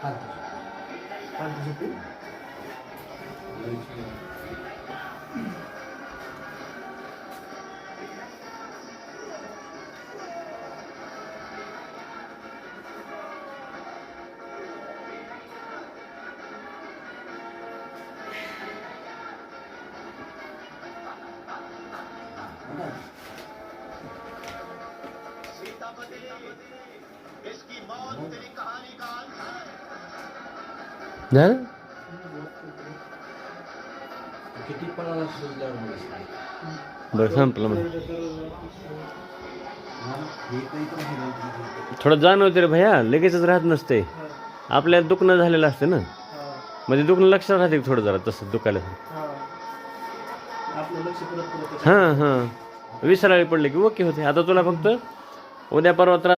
पालखी इसकी मौत तेरी कहानी का अंत है। झालं किती पळाला सुद्धा बरं संपलं मग थोडं जाणवते रे भैया लगेचच राहत नसते आपल्याला दुखणं झालेलं असते ना म्हणजे दुखणं लक्षात राहते थोडं जरा तसं दुखायला आपलं लक्ष परत हां हां विसराळी पडले की ओके होते आता तुला फक्त उद्या परवा